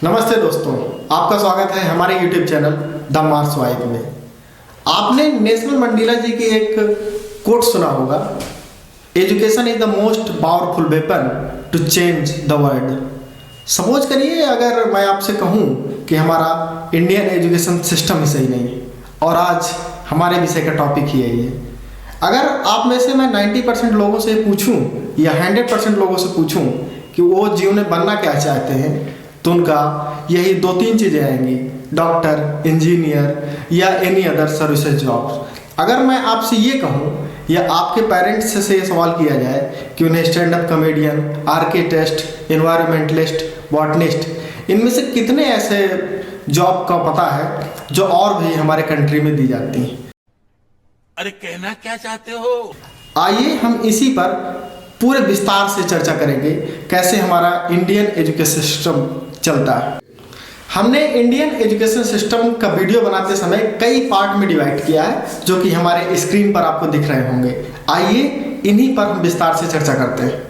नमस्ते दोस्तों, आपका स्वागत है हमारे YouTube channel the Mars vibe में। आपने नेल्सन मंडेला जी की एक कोट सुना होगा, education is the most powerful weapon to change the world. Suppose करिए अगर मैं आपसे कहूँ कि हमारा इंडियन एजुकेशन सिस्टम ही सही नहीं है और आज हमारे विषय का टॉपिक ही यही है। अगर आप में से मैं 90% लोगों से पूछूं या 100% लोगों से पूछूं कि वो जीवन में बनना क्या चाहते हैं, तो उनका यही 2-3 चीज़ें आएंगी, डॉक्टर, इंजीनियर या एनी अदर सर्विसेज जॉब्स। अगर मैं आपसे ये कहूँ या आपके पेरेंट्स से ये सवाल किया जाए कि उन्हें stand up comedian, architect, environmentalist, botanist, इनमें से कितने ऐसे जॉब का पता है जो और भी हमारे कंट्री में दी जाती हैं? अरे कहना क्या चाहते हो? आइए हम इसी पर पूरे विस्तार से चर्चा करेंगे, कैसे हमारा इंडियन एजुकेशन सिस्टम चलता है। हमने इंडियन एजुकेशन सिस्टम का वीडियो बनाते समय कई पार्ट में डिवाइड किया है, जो कि हमारे स्क्रीन पर आपको दिख रहे होंगे। आइए इन्हीं पर हम विस्तार से चर्चा करते हैं।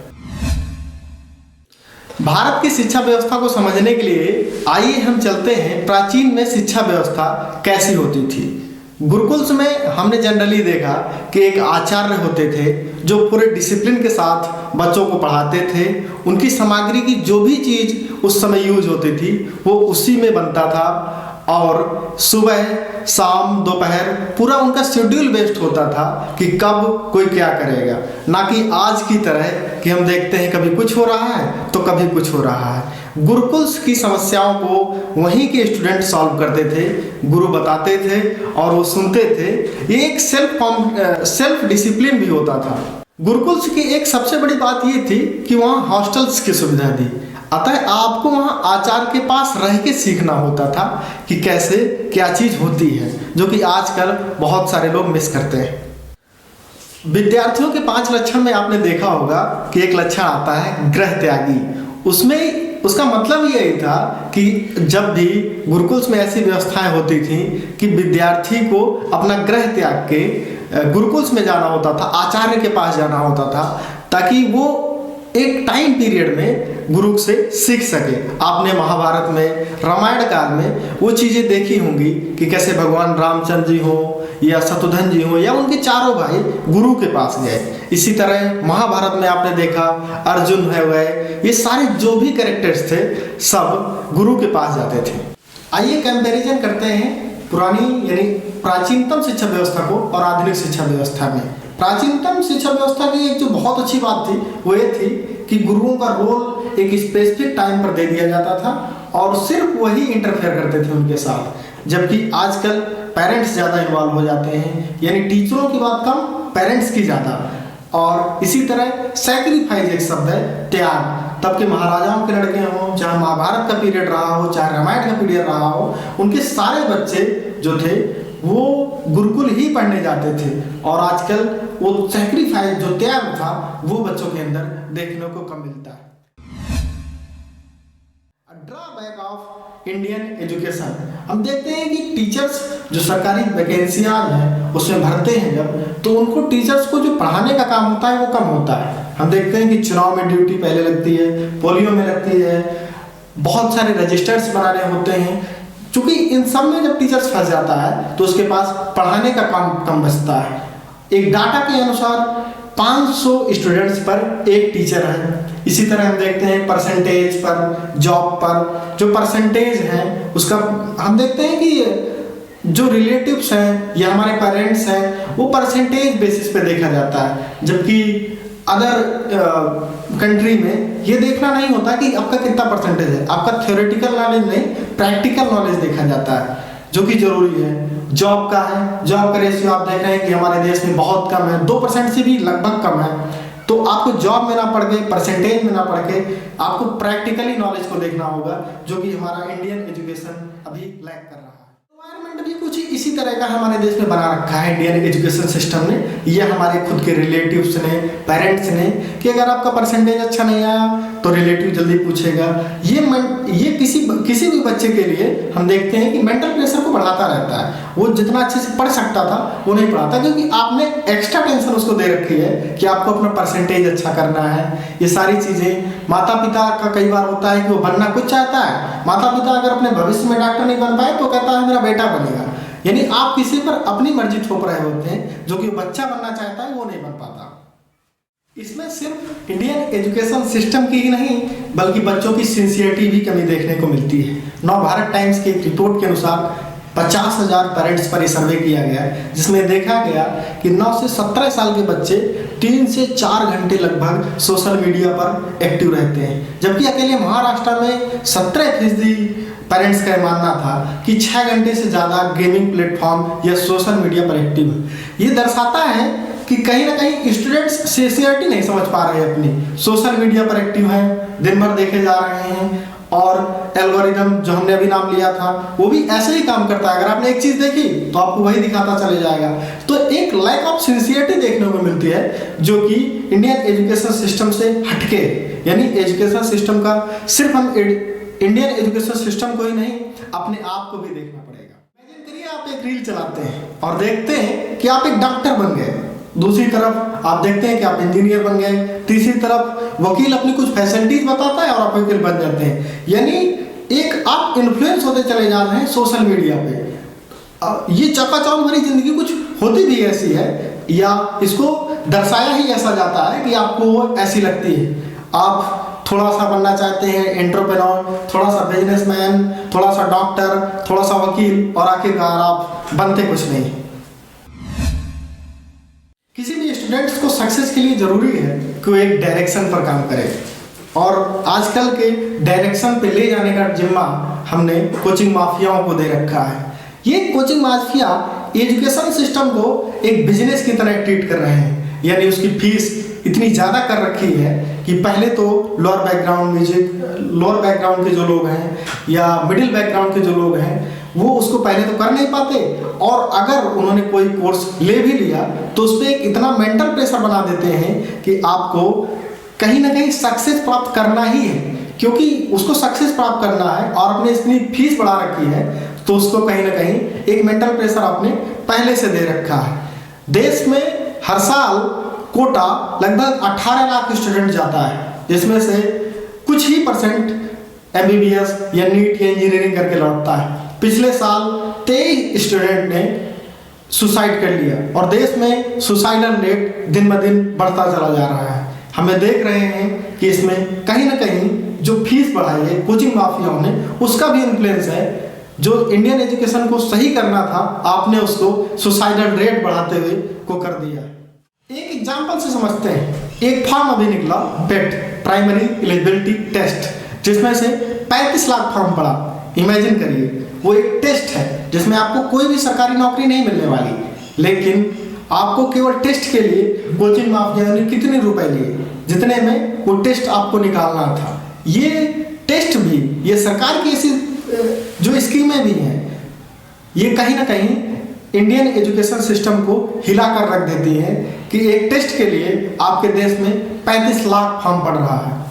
भारत की शिक्षा व्यवस्था को समझने के लिए आइए हम चलते हैं प्राचीन में शिक्षा व्यवस्था कैसी होती थी। गुरुकुल्स में हमने जनरली देखा कि एक आचार्य होते थे जो पूरे डिसिप्लिन के साथ बच्चों को पढ़ाते थे। उनकी सामग्री की जो भी चीज़ उस समय यूज होती थी वो उसी में बनता था और सुबह शाम दोपहर पूरा उनका शेड्यूल बेस्ड होता था कि कब कोई क्या करेगा, ना कि आज की तरह कि हम देखते हैं कभी कुछ हो रहा है तो कभी कुछ हो रहा है। गुरुकुल्स की समस्याओं को वहीं के स्टूडेंट सॉल्व करते थे, गुरु बताते थे और वो सुनते थे। ये एक सेल्फ डिसिप्लिन भी होता था। गुरुकुल्स की एक सबसे बड़ी बात ये थी कि वहाँ हॉस्टल्स की सुविधा दी, अतः आपको वहाँ आचार्य के पास रह के सीखना होता था कि कैसे क्या चीज़ होती है, जो कि आजकल बहुत सारे लोग मिस करते हैं। विद्यार्थियों के 5 लक्षण में आपने देखा होगा कि एक लक्षण आता है गृह त्यागी। उसमें उसका मतलब यही था कि जब भी गुरुकुल्स में ऐसी व्यवस्थाएं होती थी कि विद्यार्थी को अपना गृह त्याग के गुरुकुल्स में जाना होता था, आचार्य के पास जाना होता था, ताकि वो एक टाइम पीरियड में गुरु से सीख सके। आपने महाभारत में, रामायण काल में वो चीज़ें देखी होंगी कि कैसे भगवान रामचंद्र जी हो या शत्रुघ्न जी हो या उनके चारों भाई गुरु के पास गए। इसी तरह महाभारत में आपने देखा अर्जुन है गए, ये सारे जो भी कैरेक्टर्स थे सब गुरु के पास जाते थे। आइए कंपैरिजन करते हैं पुरानी यानी प्राचीनतम शिक्षा व्यवस्था को और आधुनिक शिक्षा व्यवस्था में। प्राचीनतम शिक्षा व्यवस्था की एक जो बहुत अच्छी बात थी वो ये थी कि गुरुओं का रोल एक स्पेसिफिक टाइम पर दे दिया जाता था और सिर्फ वही इंटरफेयर करते थे उनके साथ। जबकि आजकल पेरेंट्स ज़्यादा इन्वॉल्व हो जाते हैं, यानी टीचरों की बात कम, पेरेंट्स की ज़्यादा। और इसी तरह सैक्रिफाइस एक शब्द है, त्याग। तब के महाराजाओं के लड़के हों, चाहे महाभारत का पीरियड रहा हो, चाहे रामायण का पीरियड रहा हो, उनके सारे बच्चे जो थे वो गुरुकुल ही पढ़ने जाते थे। और आजकल वो सैक्रिफाइस जो त्याग था वो बच्चों के अंदर देखने को कम मिलता है। ड्रॉबैक ऑफ इंडियन एजुकेशन, हम देखते हैं कि टीचर्स जो सरकारी वैकेंसियां हैं उसमें भरते हैं जब, तो उनको टीचर्स को जो पढ़ाने का काम होता है वो कम होता है। हम देखते हैं कि चुनाव में ड्यूटी पहले लगती है, पोलियो में लगती है, बहुत सारे रजिस्टर्स बनाने होते हैं। चूंकि इन सब में जब टीचर्स फंस जाता है तो उसके पास पढ़ाने का काम कम बचता है। एक डाटा के अनुसार 500 स्टूडेंट्स पर एक टीचर है। इसी तरह हम देखते हैं परसेंटेज पर, जॉब पर जो परसेंटेज है उसका हम देखते हैं कि जो रिलेटिव्स हैं या हमारे पेरेंट्स हैं वो परसेंटेज बेसिस पे देखा जाता है। जबकि अदर कंट्री में ये देखना नहीं होता कि आपका कितना परसेंटेज है, आपका थ्योरेटिकल नॉलेज नहीं, प्रैक्टिकल नॉलेज देखा जाता है, जो कि जरूरी है। जॉब का है, जॉब का रेशियो आप देख रहे हैं कि हमारे देश में बहुत कम है, 2% से भी लगभग कम है। तो आपको जॉब में ना पढ़ के, परसेंटेज में ना पढ़ के आपको प्रैक्टिकली नॉलेज को देखना होगा, जो कि हमारा इंडियन एजुकेशन अभी लैक कर रहा है। एनवायरनमेंट भी कुछ इसी तरह का हमारे देश में बना रखा है इंडियन एजुकेशन सिस्टम ने, या हमारे खुद के रिलेटिव्स ने, पेरेंट्स ने, कि अगर आपका परसेंटेज अच्छा नहीं आया तो रिलेटिव जल्दी पूछेगा। ये किसी भी बच्चे के लिए हम देखते हैं कि मेंटल प्रेशर को बढ़ाता रहता है। वो जितना अच्छे से पढ़ सकता था वो नहीं पढ़ाता, क्योंकि आपने एक्स्ट्रा टेंशन उसको दे रखी है कि आपको अपना परसेंटेज अच्छा करना है। ये सारी चीज़ें माता पिता का कई बार होता है कि वो बनना कुछ चाहता है, माता पिता अगर अपने भविष्य में डॉक्टर नहीं बन पाए तो कहता है मेरा बेटा बनेगा। यानी आप किसी पर अपनी मर्जी थोप रहे होते हैं, जो कि बच्चा बनना चाहता है वो नहीं बन पाता। इसमें सिर्फ इंडियन एजुकेशन सिस्टम की ही नहीं बल्कि बच्चों की सिंसियरिटी भी कमी देखने को मिलती है। नव भारत टाइम्स की एक रिपोर्ट के अनुसार 50,000 पेरेंट्स पर यह सर्वे किया गया, जिसमें देखा गया कि 9 से 17 साल के बच्चे 3 से 4 घंटे लगभग सोशल मीडिया पर एक्टिव रहते हैं, जबकि अकेले महाराष्ट्र में 17% पेरेंट्स का मानना था कि 6 घंटे से ज़्यादा गेमिंग प्लेटफॉर्म या सोशल मीडिया पर एक्टिव है। ये दर्शाता है कि कहीं ना कहीं स्टूडेंट्स सिंसियरिटी नहीं समझ पा रहे हैं अपनी, सोशल मीडिया पर एक्टिव हैं, दिन भर देखे जा रहे हैं, और एल्गोरिदम जो हमने अभी नाम लिया था वो भी ऐसे ही काम करता है। अगर आपने एक चीज़ देखी तो आपको वही दिखाता चले जाएगा। तो एक लैक ऑफ सिंसियरिटी देखने को मिलती है, जो कि इंडियन एजुकेशन सिस्टम से हटके, यानी एजुकेशन सिस्टम का सिर्फ हम इंडियन एजुकेशन सिस्टम को ही नहीं अपने आप को भी देखना पड़ेगा। इमेजिन करिए आप एक रील चलाते हैं और देखते हैं कि आप एक डॉक्टर बन गए, दूसरी तरफ आप देखते हैं कि आप इंजीनियर बन गए, तीसरी तरफ वकील अपनी कुछ फैसिलिटीज बताता है और आप वकील बन जाते हैं। यानी एक आप इन्फ्लुएंस होते चले जा रहे हैं सोशल मीडिया पे। ये चकाचौंध भरी जिंदगी कुछ होती भी ऐसी है, या इसको दर्शाया ही ऐसा जाता है कि आपको वो ऐसी लगती है। आप थोड़ा सा बनना चाहते हैं एंटरप्रेन्योर, थोड़ा सा बिजनेसमैन, थोड़ा सा डॉक्टर, थोड़ा सा वकील, और आखिरकार आप बनते कुछ नहीं। किसी भी स्टूडेंट्स को सक्सेस के लिए जरूरी है कि वो एक डायरेक्शन पर काम करे, और आजकल के डायरेक्शन पे ले जाने का जिम्मा हमने कोचिंग माफियाओं को दे रखा है। ये कोचिंग माफिया एजुकेशन सिस्टम को एक बिजनेस की तरह ट्रीट कर रहे हैं, यानी उसकी फीस इतनी ज़्यादा कर रखी है कि पहले तो लोअर बैकग्राउंड के जो लोग हैं या मिडिल बैकग्राउंड के जो लोग हैं वो उसको पहले तो कर नहीं पाते, और अगर उन्होंने कोई कोर्स ले भी लिया तो उस पर एक इतना मेंटल प्रेशर बना देते हैं कि आपको कहीं ना कहीं सक्सेस प्राप्त करना ही है, क्योंकि उसको सक्सेस प्राप्त करना है और अपने इतनी फीस बढ़ा रखी है, तो उसको कहीं ना कहीं एक मेंटल प्रेशर आपने पहले से दे रखा है। देश में हर साल कोटा लगभग 18 लाख स्टूडेंट जाता है, जिसमें से कुछ ही परसेंट MBBS या नीट या इंजीनियरिंग करके लौटता है। पिछले साल 23 स्टूडेंट ने सुसाइड कर लिया, और देश में सुसाइडल रेट दिन ब दिन बढ़ता चला जा रहा है। हमें देख रहे हैं कि इसमें कहीं ना कहीं जो फीस बढ़ाई है कोचिंग माफियाओं ने, उसका भी इन्फ्लुएंस है। जो इंडियन एजुकेशन को सही करना था, आपने उसको सुसाइडल रेट बढ़ाते हुए को कर दिया है। एक एग्जाम्पल से समझते हैं। एक फॉर्म अभी निकला, पेट प्राइमरी एलिजिबिलिटी टेस्ट, जिसमें से 35 लाख फॉर्म पड़ा। इमेजिन करिए, वो एक टेस्ट है जिसमें आपको कोई भी सरकारी नौकरी नहीं मिलने वाली, लेकिन आपको केवल टेस्ट के लिए कोचिंग माफिया ने कितने रुपए लिए, जितने में वो टेस्ट आपको निकालना था। ये टेस्ट भी, ये सरकार की ऐसी जो स्कीमें भी हैं, ये कहीं ना कहीं इंडियन एजुकेशन सिस्टम को हिला कर रख देती हैं कि एक टेस्ट के लिए आपके देश में 35 लाख फॉर्म पड़ रहा है।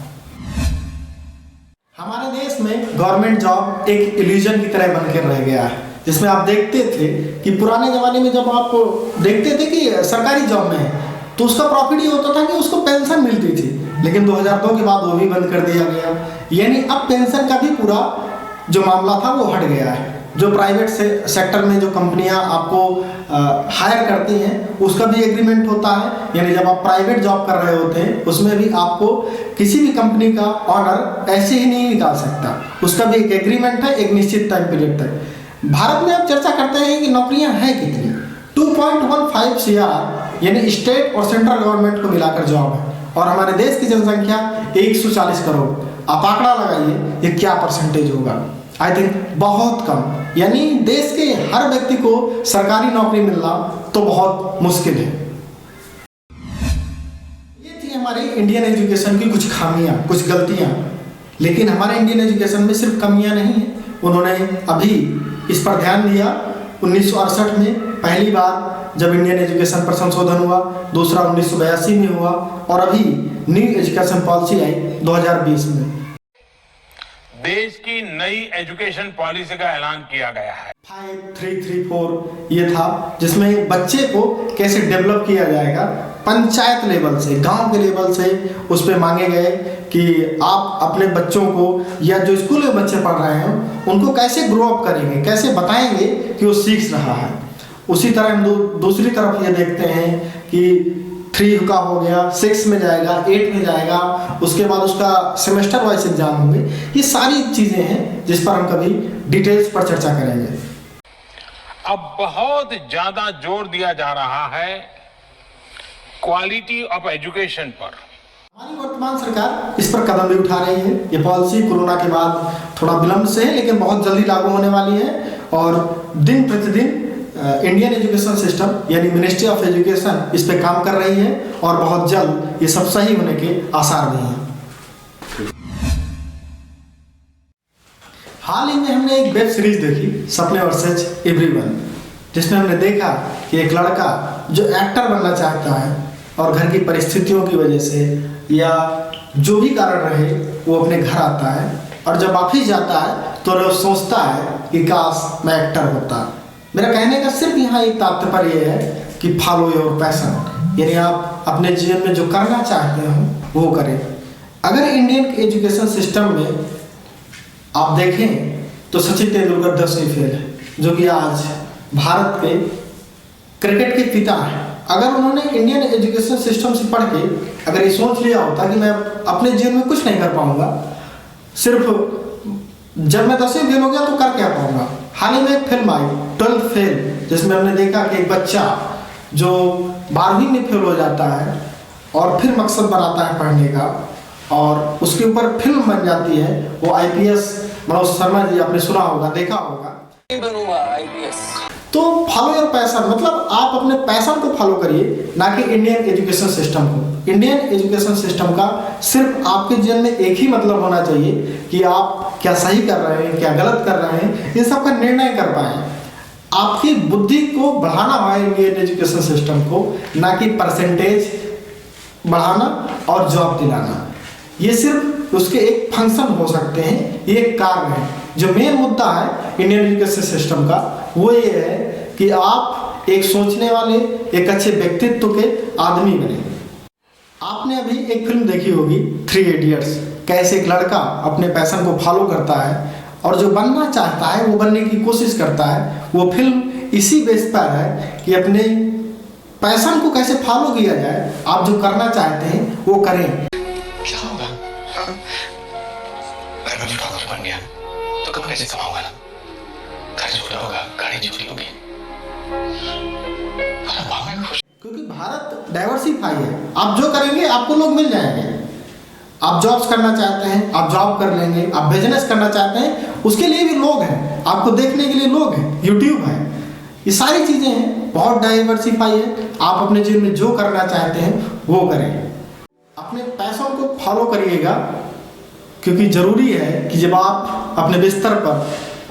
हमारे देश में गवर्नमेंट जॉब एक इल्यूजन की तरह बनकर रह गया है, जिसमें आप देखते थे कि पुराने ज़माने में जब आप देखते थे कि सरकारी जॉब में है तो उसका प्रॉफिट ये होता था कि उसको पेंशन मिलती थी, लेकिन 2002 के बाद वो भी बंद कर दिया गया। यानी अब पेंशन का भी पूरा जो मामला था वो हट गया है। जो प्राइवेट सेक्टर में जो कंपनियां आपको हायर करती हैं उसका भी एग्रीमेंट होता है, यानी जब आप प्राइवेट जॉब कर रहे होते हैं उसमें भी आपको किसी भी कंपनी का ऑर्डर ऐसे ही नहीं निकाल सकता, उसका भी एक एग्रीमेंट है एक निश्चित टाइम पीरियड तक। भारत में आप चर्चा करते हैं कि नौकरियां हैं कितनी, 2.15 CR यानी स्टेट और सेंट्रल गवर्नमेंट को मिलाकर जॉब है, और हमारे देश की जनसंख्या 140 करोड़। आप आंकड़ा लगाइए ये क्या परसेंटेज होगा। आई थिंक बहुत कम, यानी देश के हर व्यक्ति को सरकारी नौकरी मिलना तो बहुत मुश्किल है। ये थी हमारी इंडियन एजुकेशन की कुछ खामियां, कुछ गलतियां, लेकिन हमारे इंडियन एजुकेशन में सिर्फ कमियां नहीं है, उन्होंने अभी इस पर ध्यान दिया 1968 में पहली बार जब इंडियन एजुकेशन पर संशोधन हुआ, दूसरा 1982 में हुआ और अभी न्यू एजुकेशन पॉलिसी आई 2020 में। देश की नई एजुकेशन पॉलिसी का ऐलान किया गया है। 5334 ये था, जिसमें बच्चे को कैसे डेवलप किया जाएगा पंचायत लेवल से, गांव के लेवल से उस पर मांगे गए कि आप अपने बच्चों को या जो स्कूल में बच्चे पढ़ रहे हैं उनको कैसे ग्रो अप करेंगे, कैसे बताएंगे कि वो सीख रहा है। उसी तरह हम दूसरी तरफ ये देखते हैं कि 3 का हो गया, 6 में जाएगा, 8 में जाएगा, उसके बाद उसका सेमेस्टर वाइज एग्जाम होंगे। ये सारी चीज़ें हैं जिस पर हम कभी डिटेल्स पर चर्चा करेंगे। अब बहुत ज्यादा जोर दिया जा रहा है क्वालिटी ऑफ एजुकेशन पर। हमारी वर्तमान सरकार इस पर कदम भी उठा रही है। ये पॉलिसी कोरोना के बाद थोड़ा विलंब से है, लेकिन बहुत जल्दी लागू होने वाली है और दिन प्रतिदिन इंडियन एजुकेशन सिस्टम यानी मिनिस्ट्री ऑफ एजुकेशन इस पे काम कर रही है और बहुत जल्द ये सब सही होने के आसार भी हैं। हाल ही में हमने एक वेब सीरीज देखी, सपने वर्सेस एवरीवन, जिसमें हमने देखा कि एक लड़का जो एक्टर बनना चाहता है और घर की परिस्थितियों की वजह से या जो भी कारण रहे वो अपने घर आता है और जब ऑफिस जाता है तो वो सोचता है कि काश मैं एक्टर होता। मेरा कहने का सिर्फ यहाँ एक तात्पर्य है कि फॉलो योर पैशन, यानी आप अपने जीवन में जो करना चाहते हो वो करें। अगर इंडियन एजुकेशन सिस्टम में आप देखें तो सचिन तेंदुलकर 10वीं फेल है, जो कि आज भारत के क्रिकेट के पिता हैं। अगर उन्होंने इंडियन एजुकेशन सिस्टम से पढ़ के अगर ये सोच लिया होता कि मैं अपने जीवन में कुछ नहीं कर पाऊंगा, सिर्फ जब मैं 10वीं फेल हो गया तो कर क्या पाऊंगा। हाल ही में एक फिल्म आई 12th फेल, जिसमें हमने देखा कि एक बच्चा जो 12वीं में फेल हो जाता है और फिर मकसद बनाता है पढ़ने का और उसके ऊपर फिल्म बन जाती है। वो IPS मनोज शर्मा जी, आपने सुना होगा, देखा होगा। तो फॉलो योर पैशन मतलब आप अपने पैशन को फॉलो करिए, ना कि इंडियन एजुकेशन सिस्टम को। इंडियन एजुकेशन सिस्टम का सिर्फ आपके जीवन में एक ही मतलब होना चाहिए कि आप क्या सही कर रहे हैं, क्या गलत कर रहे हैं, इन सब का निर्णय कर पाए। आपकी बुद्धि को बढ़ाना है इंडियन एजुकेशन सिस्टम को, ना कि परसेंटेज बढ़ाना और जॉब दिलाना। ये सिर्फ उसके एक फंक्शन हो सकते हैं, ये एक कार्य है। जो मेन मुद्दा है इंडियन एजुकेशन सिस्टम का वो ये है कि आप एक सोचने वाले, एक अच्छे व्यक्तित्व के आदमी बने। आपने अभी एक फिल्म देखी होगी 3 इडियट्स, कैसे एक लड़का अपने पैशन को फॉलो करता है और जो बनना चाहता है वो बनने की कोशिश करता है। वो फिल्म इसी बेस पर है कि अपने पैशन को कैसे फॉलो किया जाए। आप जो करना चाहते हैं वो करें। क्या होगा? अगर मैं फोटोग्राफर बन गया तो कब कैसे कमाऊंगा ना? घर छोटा होगा, गाड़ी छोटी होगी, क्योंकि भारत डाइवर्सिफाई है। आप जो करेंगे आपको लोग मिल जाएंगे। आप जॉब्स करना चाहते हैं, आप जॉब कर लेंगे। आप बिजनेस करना चाहते हैं, उसके लिए भी लोग हैं, आपको देखने के लिए लोग हैं, यूट्यूब है, ये सारी चीज़ें हैं। बहुत डाइवर्सिफाई है। आप अपने जीवन में जो करना चाहते हैं वो करें। अपने पैसों को फॉलो करिएगा, क्योंकि ज़रूरी है कि जब आप अपने बिस्तर पर,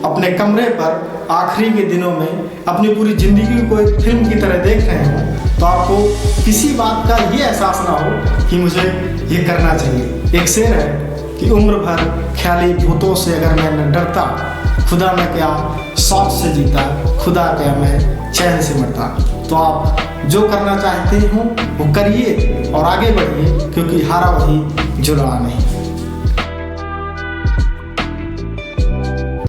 अपने कमरे पर आखिरी के दिनों में अपनी पूरी ज़िंदगी को एक फिल्म की तरह देख रहे हो तो आपको किसी बात का ये एहसास ना हो कि मुझे ये करना चाहिए। एक शेर है कि उम्र भर ख्याली भूतों से अगर मैं न डरता, खुदा मैं क्या शौक से जीता, खुदा क्या मैं चैन से मरता। तो आप जो करना चाहते हो वो करिए और आगे बढ़िए, क्योंकि हारा वही जो लड़ा नहीं।